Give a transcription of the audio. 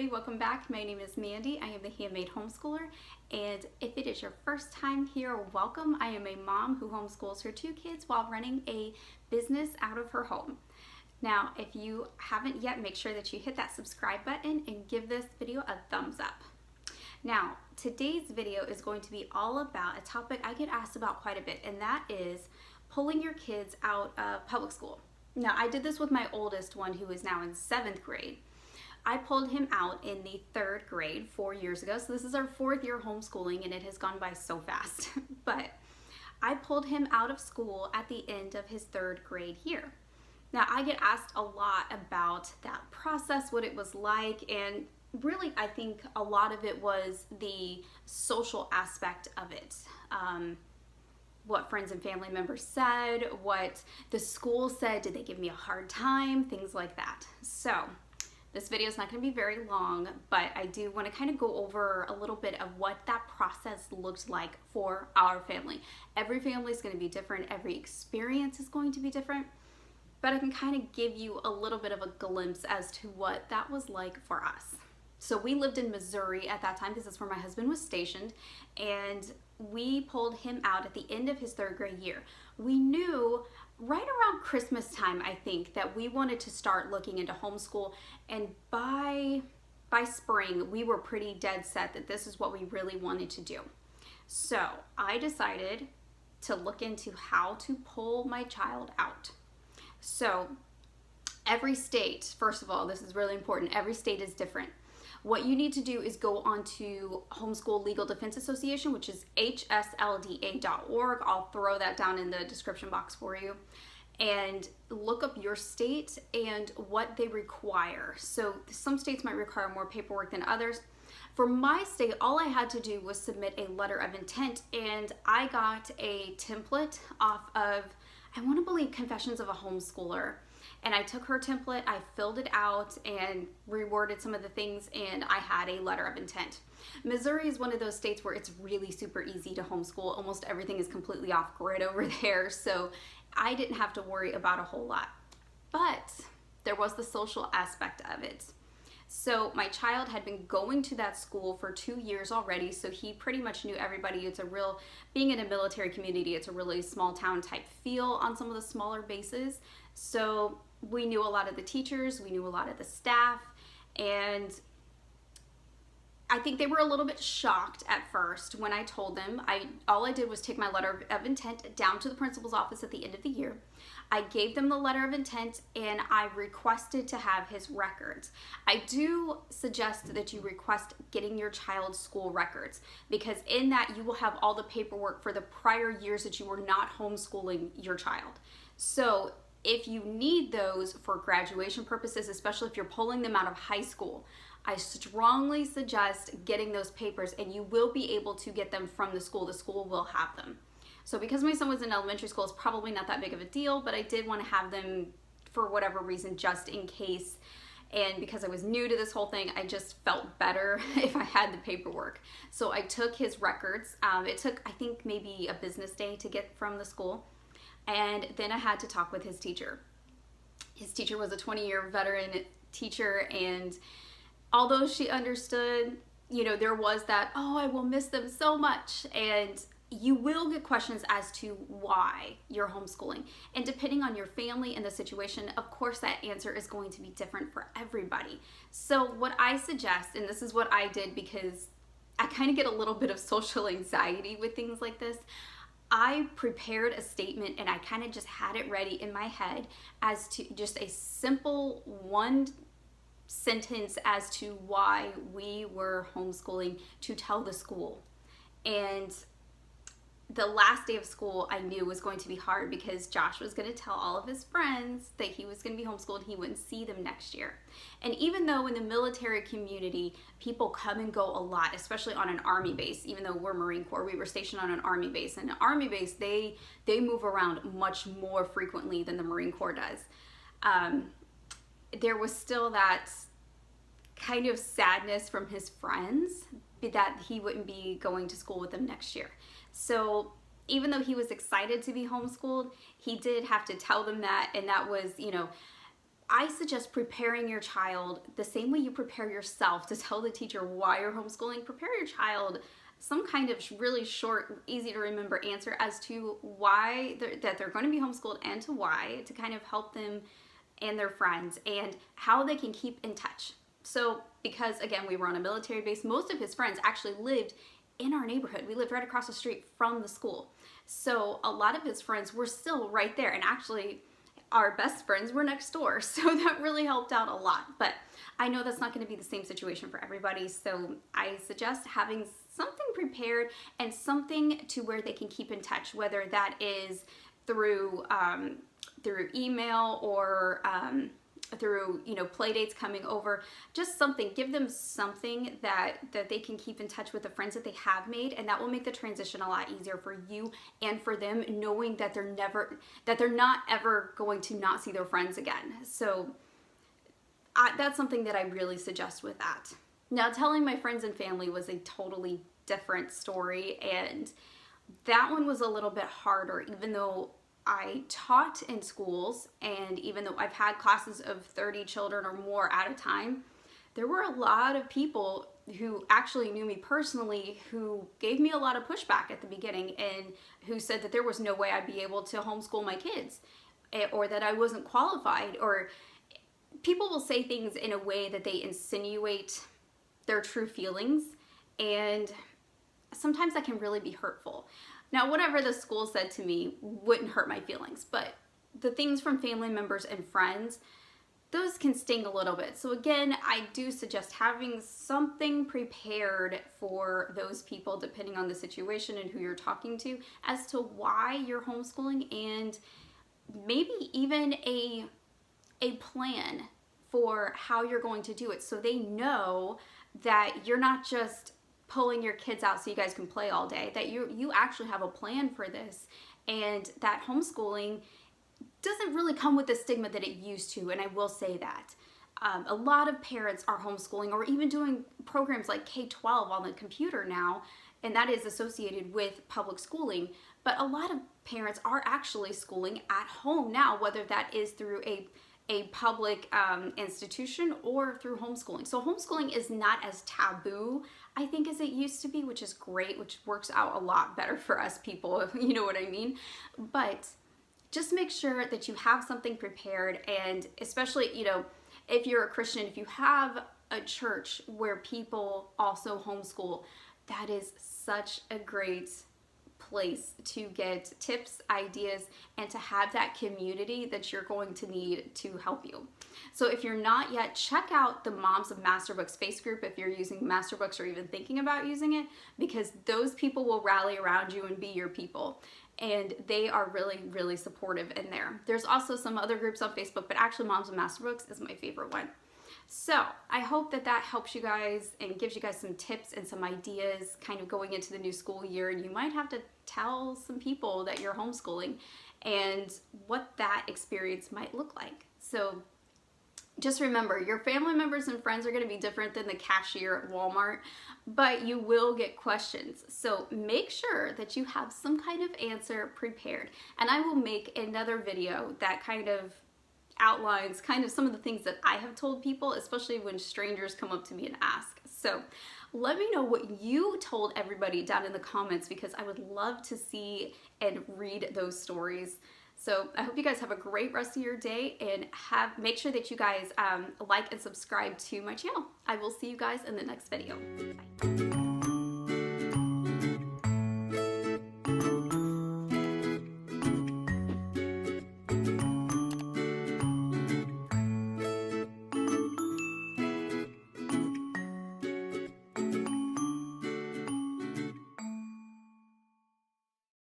everybody, welcome back. My name is Mandy. I am the Handmade Homeschooler, and if it is your first time here, welcome. I am a mom who homeschools her two kids while running a business out of her home. Now, if you haven't yet, make sure that you hit that subscribe button and give this video a thumbs up. Now, today's video is going to be all about a topic I get asked about quite a bit, and that is pulling your kids out of public school. Now, I did this with my oldest one, who is now in 7th grade. I pulled him out in the 3rd grade 4 years ago, so this is our 4th year homeschooling, and it has gone by so fast. But I pulled him out of school at the end of his 3rd grade year. Now, I get asked a lot about that process, what it was like, and really I think a lot of it was the social aspect of it. What friends and family members said, what the school said, did they give me a hard time, things like that. So this video is not going to be very long, but I do want to kind of go over a little bit of what that process looked like for our family. Every family is going to be different. Every experience is going to be different, but I can kind of give you a little bit of a glimpse as to what that was like for us. So we lived in Missouri at that time because that's where my husband was stationed, and we pulled him out at the end of his 3rd grade year. We knew right around Christmas time, I think, that we wanted to start looking into homeschool, and by spring, we were pretty dead set that this is what we really wanted to do. So I decided to look into how to pull my child out. So every state, first of all, this is really important, every state is different. What you need to do is go onto Homeschool Legal Defense Association, which is HSLDA.org. I'll throw that down in the description box for you. And look up your state and what they require. So some states might require more paperwork than others. For my state, all I had to do was submit a letter of intent, and I got a template off of, I want to believe, Confessions of a Homeschooler. And I took her template, I filled it out and reworded some of the things, and I had a letter of intent. Missouri is one of those states where it's really super easy to homeschool. Almost everything is completely off grid over there, so I didn't have to worry about a whole lot. But there was the social aspect of it. So my child had been going to that school for 2 years already, so he pretty much knew everybody. It's a real, being in a military community, it's a really small town type feel on some of the smaller bases. So we knew a lot of the teachers, we knew a lot of the staff, and I think they were a little bit shocked at first when I told them. All I did was take my letter of intent down to the principal's office at the end of the year. I gave them the letter of intent, and I requested to have his records. I do suggest that you request getting your child's school records, because in that you will have all the paperwork for the prior years that you were not homeschooling your child. So if you need those for graduation purposes, especially if you're pulling them out of high school, I strongly suggest getting those papers, and you will be able to get them from the school. The school will have them. So because my son was in elementary school, it's probably not that big of a deal, but I did want to have them for whatever reason, just in case. And because I was new to this whole thing, I just felt better if I had the paperwork. So I took his records. It took, I think, maybe a business day to get from the school. And then I had to talk with his teacher. His teacher was a 20-year veteran teacher, and although she understood, you know, there was that, oh, I will miss them so much. And you will get questions as to why you're homeschooling. And depending on your family and the situation, of course, that answer is going to be different for everybody. So what I suggest, and this is what I did because I kind of get a little bit of social anxiety with things like this, I prepared a statement, and I kind of just had it ready in my head as to just a simple one sentence as to why we were homeschooling to tell the school. And the last day of school, I knew was going to be hard because Josh was going to tell all of his friends that he was going to be homeschooled and he wouldn't see them next year. And even though in the military community, people come and go a lot, especially on an Army base, even though we're Marine Corps, we were stationed on an Army base. And an Army base, they move around much more frequently than the Marine Corps does. There was still that kind of sadness from his friends that he wouldn't be going to school with them next year. So even though he was excited to be homeschooled, he did have to tell them that, and that was, you know, I suggest preparing your child the same way you prepare yourself to tell the teacher why you're homeschooling. Prepare your child some kind of really short, easy to remember answer as to why that they're going to be homeschooled and to why, to kind of help them and their friends and how they can keep in touch. So because again, we were on a military base, most of his friends actually lived in our neighborhood. We lived right across the street from the school. So a lot of his friends were still right there, and actually our best friends were next door. So that really helped out a lot. But I know that's not going to be the same situation for everybody. So I suggest having something prepared and something to where they can keep in touch, whether that is through email or through play dates coming over, just something. Give them something that they can keep in touch with the friends that they have made, and that will make the transition a lot easier for you and for them, knowing that they're not ever going to not see their friends again. So that's something that I really suggest with that. Now, telling my friends and family was a totally different story, and that one was a little bit harder, even though I taught in schools, and even though I've had classes of 30 children or more at a time, there were a lot of people who actually knew me personally who gave me a lot of pushback at the beginning, and who said that there was no way I'd be able to homeschool my kids, or that I wasn't qualified, or people will say things in a way that they insinuate their true feelings, and sometimes that can really be hurtful. Now, whatever the school said to me wouldn't hurt my feelings, but the things from family members and friends, those can sting a little bit. So again, I do suggest having something prepared for those people, depending on the situation and who you're talking to, as to why you're homeschooling, and maybe even a plan for how you're going to do it, so they know that you're not just pulling your kids out so you guys can play all day, that you actually have a plan for this, and that homeschooling doesn't really come with the stigma that it used to. And I will say that a lot of parents are homeschooling, or even doing programs like K-12 on the computer now, and that is associated with public schooling. But a lot of parents are actually schooling at home now, whether that is through a public institution or through homeschooling. So homeschooling is not as taboo, I think, as it used to be, which is great, which works out a lot better for us people, if you know what I mean. But just make sure that you have something prepared, and especially, if you're a Christian, if you have a church where people also homeschool, that is such a great place to get tips, ideas, and to have that community that you're going to need to help you. So if you're not yet, check out the Moms of Masterbooks face group if you're using Masterbooks or even thinking about using it, because those people will rally around you and be your people. And they are really, really supportive in there. There's also some other groups on Facebook, but actually Moms of Masterbooks is my favorite one. So I hope that helps you guys and gives you guys some tips and some ideas kind of going into the new school year. And you might have to tell some people that you're homeschooling and what that experience might look like. So just remember, your family members and friends are going to be different than the cashier at Walmart, but you will get questions. So make sure that you have some kind of answer prepared. And I will make another video that kind of outlines kind of some of the things that I have told people, especially when strangers come up to me and ask. So let me know what you told everybody down in the comments, because I would love to see and read those stories. So I hope you guys have a great rest of your day, and make sure that you guys like and subscribe to my channel. I will see you guys in the next video. Bye.